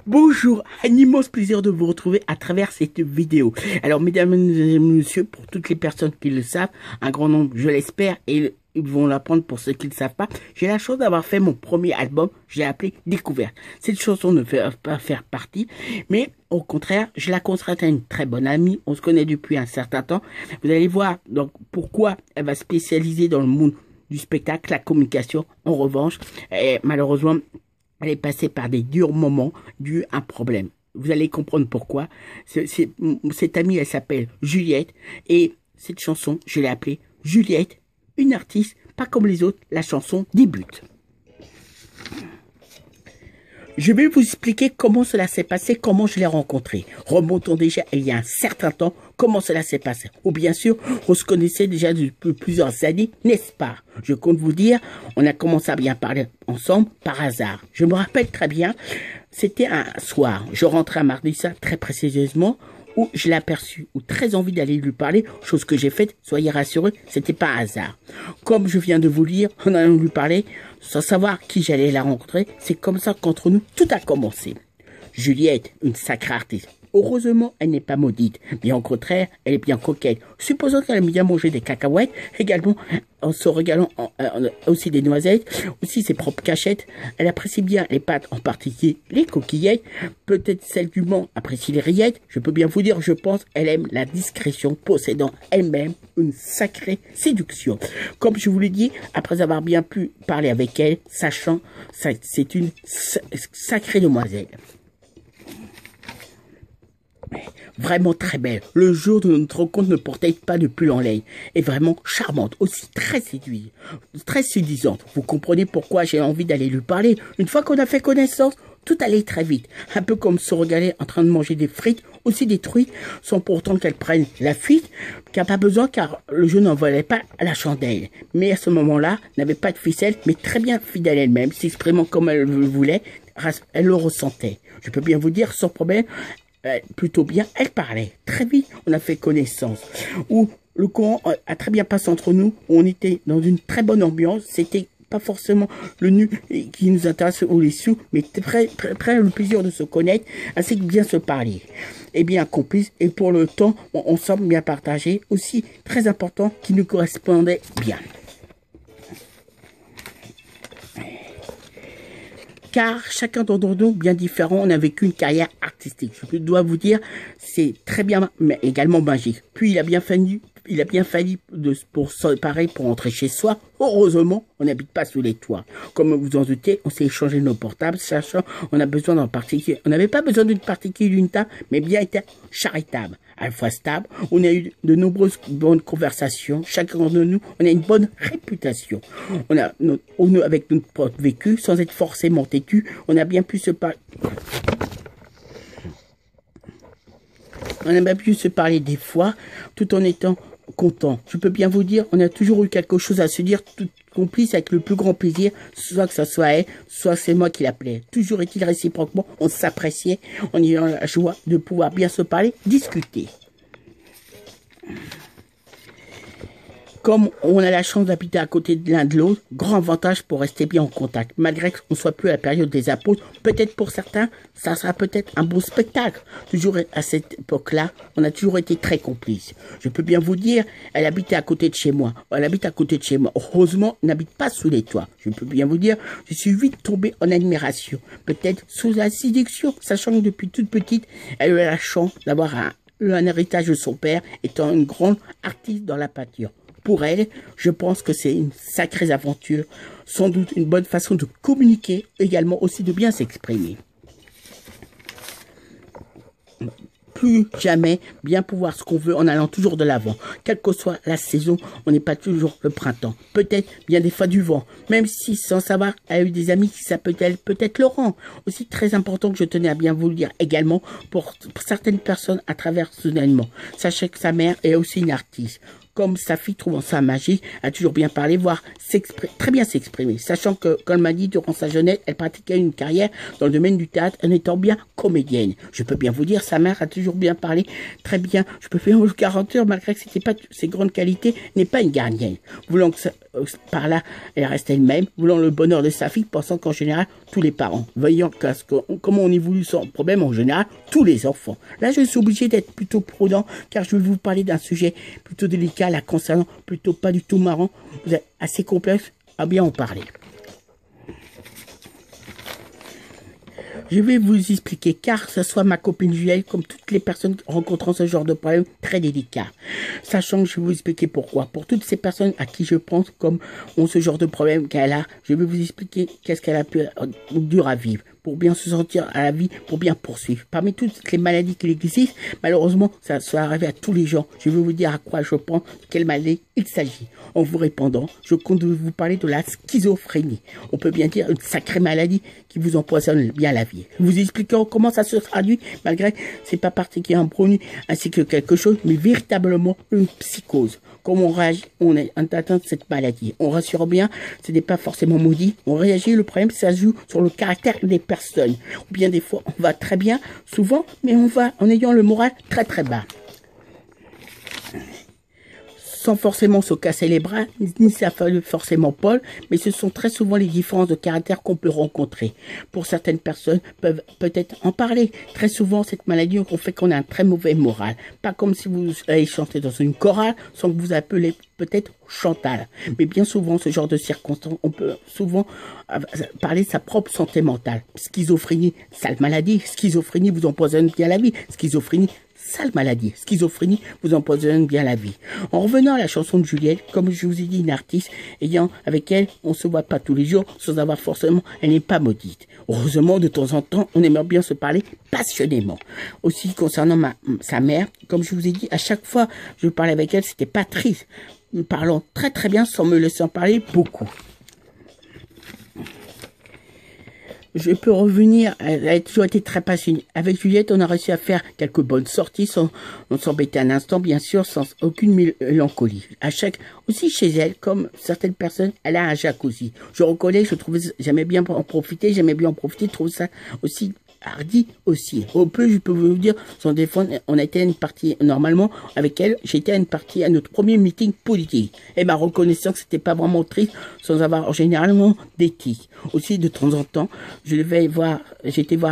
Bonjour, un immense plaisir de vous retrouver à travers cette vidéo. Alors, mesdames et messieurs, pour toutes les personnes qui le savent, un grand nombre, je l'espère, et ils vont l'apprendre pour ceux qui ne le savent pas, j'ai la chance d'avoir fait mon premier album, j'ai appelé Découverte. Cette chanson ne fait pas faire partie, mais au contraire, je la consacre à une très bonne amie, on se connaît depuis un certain temps. Vous allez voir donc pourquoi elle va spécialiser dans le monde du spectacle, la communication. En revanche, malheureusement, elle est passée par des durs moments dus à un problème. Vous allez comprendre pourquoi. Cette amie, elle s'appelle Juliette. Et cette chanson, je l'ai appelée Juliette, une artiste, pas comme les autres. La chanson débute. Je vais vous expliquer comment cela s'est passé, comment je l'ai rencontré. Remontons déjà il y a un certain temps, comment cela s'est passé. Ou bien sûr, on se connaissait déjà depuis plusieurs années, n'est-ce pas? Je compte vous dire, on a commencé à bien parler ensemble par hasard. Je me rappelle très bien, c'était un soir, je rentrais à Mardissa très précisément, où je l'ai aperçu, ou très envie d'aller lui parler, chose que j'ai faite, soyez rassurés, c'était pas un hasard. Comme je viens de vous le dire, en allant lui parler, sans savoir qui j'allais la rencontrer, c'est comme ça qu'entre nous, tout a commencé. Juliette, une sacrée artiste. Heureusement, elle n'est pas maudite, mais au contraire, elle est bien coquette. Supposons qu'elle aime bien manger des cacahuètes, également en se régalant aussi des noisettes, aussi ses propres cachettes. Elle apprécie bien les pâtes, en particulier les coquillettes. Peut-être celle du Mans apprécie les rillettes. Je peux bien vous dire, je pense, elle aime la discrétion, possédant elle-même une sacrée séduction. Comme je vous l'ai dit, après avoir bien pu parler avec elle, sachant, c'est une sacrée demoiselle. Vraiment très belle. Le jour de notre rencontre ne portait pas de pull en laine. Et vraiment charmante, aussi très séduisante, très séduisante. Vous comprenez pourquoi j'ai envie d'aller lui parler. Une fois qu'on a fait connaissance, tout allait très vite. Un peu comme se regarder en train de manger des frites, aussi des truites, sans pourtant qu'elle prenne la fuite, qui n'a pas besoin car le jeu n'en valait pas la chandelle. Mais à ce moment-là, n'avait pas de ficelle, mais très bien fidèle elle-même, s'exprimant comme elle le voulait, elle le ressentait. Je peux bien vous dire, sans problème, plutôt bien, elle parlait. Très vite, on a fait connaissance. Où le courant a très bien passé entre nous. On était dans une très bonne ambiance. C'était pas forcément le nu qui nous intéresse ou les sous, mais très le plaisir de se connaître, ainsi que bien se parler. Et bien complice. Et pour le temps, on semble bien partagé. Aussi très important, qui nous correspondait bien. Car chacun d'entre nous, bien différent, on a vécu une carrière artistique. Je dois vous dire, c'est très bien, mais également magique. Puis il a bien fallu pour se séparer, pour rentrer chez soi. Heureusement, on n'habite pas sous les toits. Comme vous en doutez, on s'est échangé nos portables, sachant on a besoin d'un particulier. On n'avait pas besoin d'une particulier d'une table, mais bien été charitable, à la fois stable. On a eu de nombreuses bonnes conversations. Chacun de nous, on a une bonne réputation. On a avec notre propre vécu, sans être forcément têtu, on a bien pu se parler. On a bien pu se parler des fois, tout en étant content. Je peux bien vous dire, on a toujours eu quelque chose à se dire, tout complice avec le plus grand plaisir, soit que ce soit elle, soit c'est moi qui l'appelais. Toujours est-il réciproquement, on s'appréciait, on ayant la joie de pouvoir bien se parler, discuter. Comme on a la chance d'habiter à côté de l'un de l'autre, grand avantage pour rester bien en contact. Malgré qu'on soit plus à la période des apôtres, peut-être pour certains, ça sera peut-être un beau spectacle. Toujours à cette époque-là, on a toujours été très complices. Je peux bien vous dire, elle habitait à côté de chez moi. Elle habite à côté de chez moi. Heureusement, elle n'habite pas sous les toits. Je peux bien vous dire, je suis vite tombé en admiration. Peut-être sous la séduction, sachant que depuis toute petite, elle a eu la chance d'avoir eu un héritage de son père, étant une grande artiste dans la peinture. Pour elle, je pense que c'est une sacrée aventure, sans doute une bonne façon de communiquer, également aussi de bien s'exprimer. Plus jamais bien pouvoir ce qu'on veut en allant toujours de l'avant. Quelle que soit la saison, on n'est pas toujours le printemps. Peut-être bien des fois du vent. Même si, sans savoir, elle a eu des amis qui s'appellent peut-être Laurent. Aussi très important que je tenais à bien vous le dire également pour certaines personnes à travers ce événement. Sachez que sa mère est aussi une artiste. Comme sa fille trouvant ça magique, a toujours bien parlé, voire très bien s'exprimer. Sachant que, comme elle m'a dit, durant sa jeunesse, elle pratiquait une carrière dans le domaine du théâtre en étant bien comédienne. Je peux bien vous dire, sa mère a toujours bien parlé, très bien. Je peux bien vous le garantir, malgré que c'était pas ses grandes qualités, n'est pas une gardienne. Voulant que ça, par là, elle reste elle-même, voulant le bonheur de sa fille, pensant qu'en général, tous les parents, voyant comment on évolue sans problème, en général, tous les enfants. Là, je suis obligé d'être plutôt prudent, car je vais vous parler d'un sujet plutôt délicat, la concernant, plutôt pas du tout marrant, vous êtes assez complexe à bien en parler. Je vais vous expliquer, car ce soit ma copine Juliette, comme toutes les personnes rencontrant ce genre de problème très délicat. Sachant que je vais vous expliquer pourquoi. Pour toutes ces personnes à qui je pense, comme ont ce genre de problème qu'elle a, je vais vous expliquer qu'est-ce qu'elle a pu dur à vivre, pour bien se sentir à la vie, pour bien poursuivre. Parmi toutes les maladies qui existent, malheureusement, ça arrive à tous les gens. Je vais vous dire à quoi je pense, de quelle maladie il s'agit. En vous répondant, je compte vous parler de la schizophrénie. On peut bien dire une sacrée maladie qui vous empoisonne bien la vie. Je vous expliquerons comment ça se traduit, malgré c'est pas particulièrement promu ainsi que quelque chose, mais véritablement une psychose. Comment on réagit, on est atteint de cette maladie. On rassure bien, ce n'est pas forcément maudit. On réagit, le problème, ça se joue sur le caractère des personnes. Ou bien des fois, on va très bien, souvent, mais on va en ayant le moral très très bas. Sans forcément se casser les bras, ni ça fait forcément Paul, mais ce sont très souvent les différences de caractère qu'on peut rencontrer. Pour certaines personnes, peuvent peut-être en parler. Très souvent, cette maladie, on fait qu'on a un très mauvais moral. Pas comme si vous allez chanter dans une chorale, sans que vous appelez peut-être Chantal. Mais bien souvent, ce genre de circonstances, on peut souvent parler de sa propre santé mentale. Schizophrénie, sale maladie. Schizophrénie vous empoisonne bien la vie. Schizophrénie, sale maladie. Schizophrénie vous empoisonne bien la vie. En revenant à la chanson de Juliette, comme je vous ai dit, une artiste ayant avec elle, on se voit pas tous les jours sans avoir forcément, elle n'est pas maudite. Heureusement, de temps en temps, on aimerait bien se parler passionnément. Aussi, concernant sa mère, comme je vous ai dit, à chaque fois que je parlais avec elle, c'était pas triste. Nous parlons très très bien sans me laisser en parler beaucoup. Je peux revenir, elle a toujours été très passionnée. Avec Juliette, on a réussi à faire quelques bonnes sorties sans s'embêter un instant, bien sûr, sans aucune mélancolie. Aussi chez elle, comme certaines personnes, elle a un jacuzzi. Je reconnais, j'aimais bien en profiter, je trouve ça aussi hardi aussi. Au peu, je peux vous dire, sans défendre, on a été à une partie, normalement, avec elle, j'étais à une partie, à notre premier meeting politique. Et ma reconnaissance, c'était pas vraiment triste, sans avoir généralement d'éthique. Aussi, de temps en temps, j'étais voir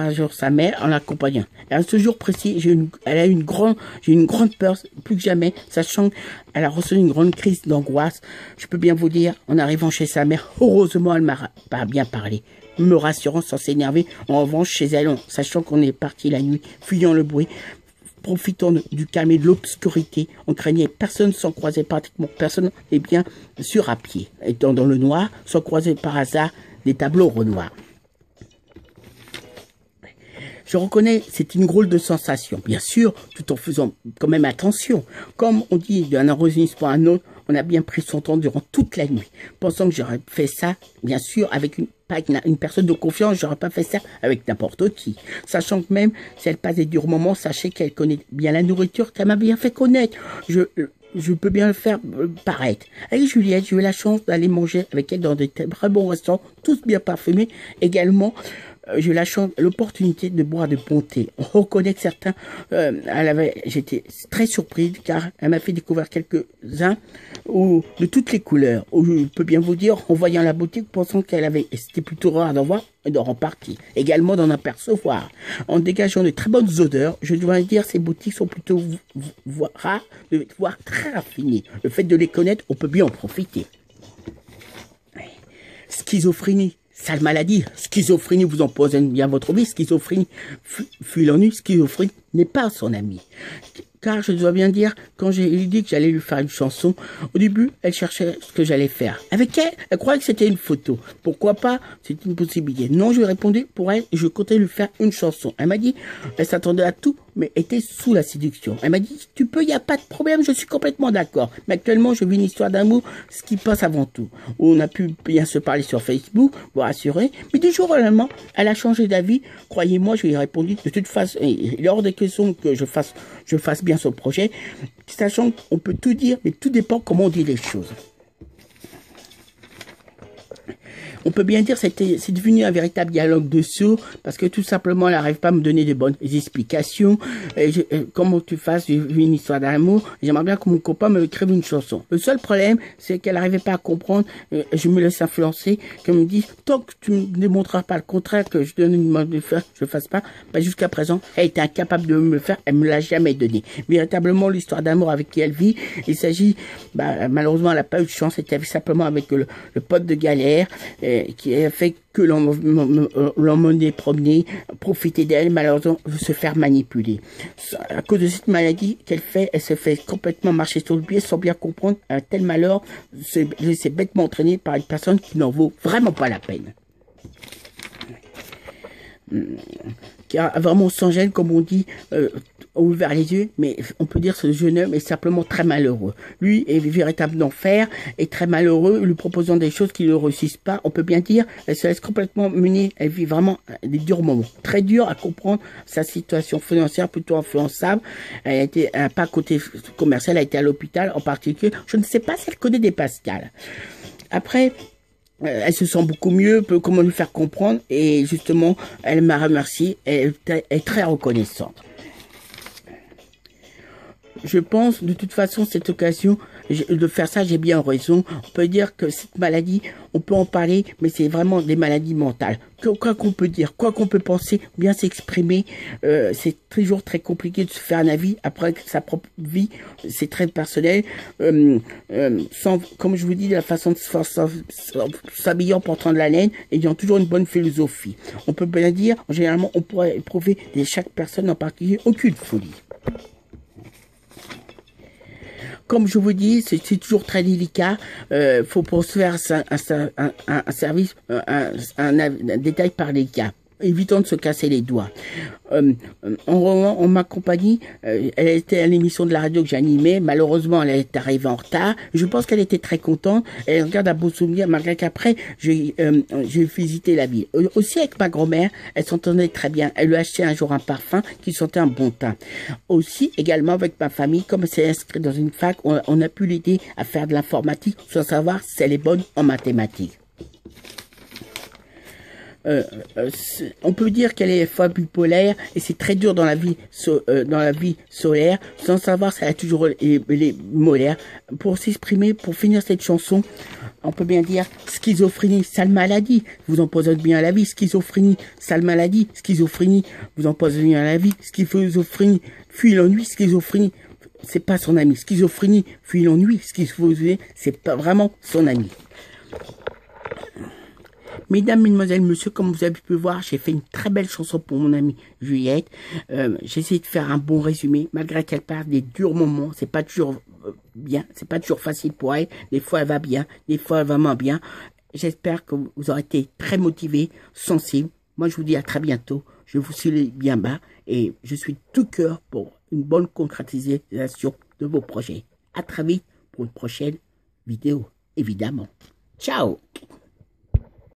un jour sa mère en l'accompagnant. Et à ce jour précis, j'ai une grande peur, plus que jamais, sachant qu'elle a reçu une grande crise d'angoisse. Je peux bien vous dire, en arrivant chez sa mère, heureusement, elle m'a pas bien parlé, me rassurant sans s'énerver. En revanche, chez elle, sachant qu'on est parti la nuit, fuyant le bruit, profitant du calme et de l'obscurité, on craignait personne sans croiser pratiquement personne, et bien sûr à pied, étant dans le noir, sans croiser par hasard des tableaux Renoir. Je reconnais, c'est une drôle de sensation, bien sûr, tout en faisant quand même attention. Comme on dit d'un enregistrement à un autre, on a bien pris son temps durant toute la nuit, pensant que j'aurais fait ça, bien sûr, avec une personne de confiance, j'aurais pas fait ça avec n'importe qui. Sachant que même si elle passe des durs moments, sachez qu'elle connaît bien la nourriture, qu'elle m'a bien fait connaître. Je peux bien le faire paraître. Avec Juliette, j'ai eu la chance d'aller manger avec elle dans de très bons restaurants, tous bien parfumés. Également, j'ai eu la chance, l'opportunité de boire de bon thé. On reconnaît que certains, j'étais très surprise car elle m'a fait découvrir quelques-uns de toutes les couleurs. Où je peux bien vous dire, en voyant la boutique, pensant c'était plutôt rare d'en voir et d'en repartir. Également d'en apercevoir. En dégageant de très bonnes odeurs, je dois dire, ces boutiques sont plutôt rares, voire très raffinées. Le fait de les connaître, on peut bien en profiter. Schizophrénie. Sale maladie, schizophrénie vous empoisonne bien votre vie, schizophrénie fuit l'ennui, schizophrénie n'est pas son ami. Car je dois bien dire, quand j'ai dit que j'allais lui faire une chanson, au début, elle cherchait ce que j'allais faire. Avec elle croyait que c'était une photo. Pourquoi pas? C'est une possibilité. Non, je lui ai répondu pour elle, et je comptais lui faire une chanson. Elle m'a dit, elle s'attendait à tout, mais était sous la séduction. Elle m'a dit, tu peux, il n'y a pas de problème, je suis complètement d'accord. Mais actuellement, je vis une histoire d'amour, ce qui passe avant tout. On a pu bien se parler sur Facebook, vous rassurer, mais du jour au lendemain, elle a changé d'avis. Croyez-moi, je lui ai répondu, de toute façon, il est hors de question que je fasse bien son projet, sachant qu'on peut tout dire, mais tout dépend comment on dit les choses. On peut bien dire que c'est devenu un véritable dialogue de sourds parce que tout simplement, elle n'arrive pas à me donner de bonnes explications. Comment tu fasses, j'ai vu une histoire d'amour, j'aimerais bien que mon copain me écrive une chanson. Le seul problème, c'est qu'elle n'arrivait pas à comprendre, je me laisse influencer, qu'elle me dit, tant que tu ne me démontreras pas le contraire, que je donne une mode de faire, je le fasse pas, bah jusqu'à présent, elle était incapable de me le faire, elle me l'a jamais donné. Véritablement, l'histoire d'amour avec qui elle vit, il s'agit, malheureusement, elle n'a pas eu de chance, c'était simplement avec le pote de galère, qui a fait que l'emmener promener, profiter d'elle, malheureusement, se faire manipuler. À cause de cette maladie qu'elle fait, elle se fait complètement marcher sur le pied sans bien comprendre un tel malheur, se laisser bêtement entraîner par une personne qui n'en vaut vraiment pas la peine. Qui a vraiment sans gêne, comme on dit, ouvert les yeux, mais on peut dire que ce jeune homme est simplement très malheureux. Lui est véritablement enfer, est très malheureux, lui proposant des choses qui ne le réussissent pas. On peut bien dire, elle se laisse complètement mener, elle vit vraiment des durs moments. Très dur à comprendre sa situation financière, plutôt influençable. Elle a pas côté commercial, elle a été à l'hôpital en particulier. Je ne sais pas si elle connaît des Pascal. Après, elle se sent beaucoup mieux, peut comment lui faire comprendre, et justement, elle m'a remercié, elle est très reconnaissante. Je pense, de toute façon, cette occasion de faire ça, j'ai bien raison. On peut dire que cette maladie, on peut en parler, mais c'est vraiment des maladies mentales. Quoi qu'on peut dire, quoi qu'on peut penser, bien s'exprimer, c'est toujours très compliqué de se faire un avis après sa propre vie. C'est très personnel. Sans, comme je vous dis, de la façon de s'habiller en portant de la laine, ayant toujours une bonne philosophie. On peut bien dire, généralement, on pourrait éprouver de chaque personne en particulier aucune folie. Comme je vous dis, c'est toujours très délicat. Faut pour se faire un service, un détail par les cas. Évitons de se casser les doigts. En ma compagnie, elle était à l'émission de la radio que j'animais. Malheureusement, elle est arrivée en retard. Je pense qu'elle était très contente. Elle regarde un beau souvenir, malgré qu'après, j'ai visité la ville. Aussi avec ma grand-mère, elle s'entendait très bien. Elle lui a acheté un jour un parfum qui sentait un bon teint. Aussi, également avec ma famille, comme elle s'est inscrite dans une fac, on a pu l'aider à faire de l'informatique sans savoir si elle est bonne en mathématiques. On peut dire qu'elle est fois bipolaire et c'est très dur dans la vie solaire, sans savoir si elle a toujours les molaires. Pour s'exprimer, pour finir cette chanson, on peut bien dire schizophrénie, sale maladie, vous empoisonnez bien la vie. Schizophrénie, sale maladie, schizophrénie, vous empoisonnez bien la vie. Schizophrénie, fuit l'ennui, schizophrénie, c'est pas son ami. Schizophrénie, fuit l'ennui, schizophrénie, c'est pas vraiment son ami. Mesdames, mesdemoiselles, messieurs, comme vous avez pu voir, j'ai fait une très belle chanson pour mon amie Juliette. J'ai essayé de faire un bon résumé, malgré qu'elle parle des durs moments. C'est pas toujours bien, c'est pas toujours facile pour elle. Des fois, elle va bien, des fois, elle va moins bien. J'espère que vous aurez été très motivés, sensibles. Moi, je vous dis à très bientôt. Je vous suis bien bas et je suis tout cœur pour une bonne concrétisation de vos projets. À très vite pour une prochaine vidéo, évidemment. Ciao!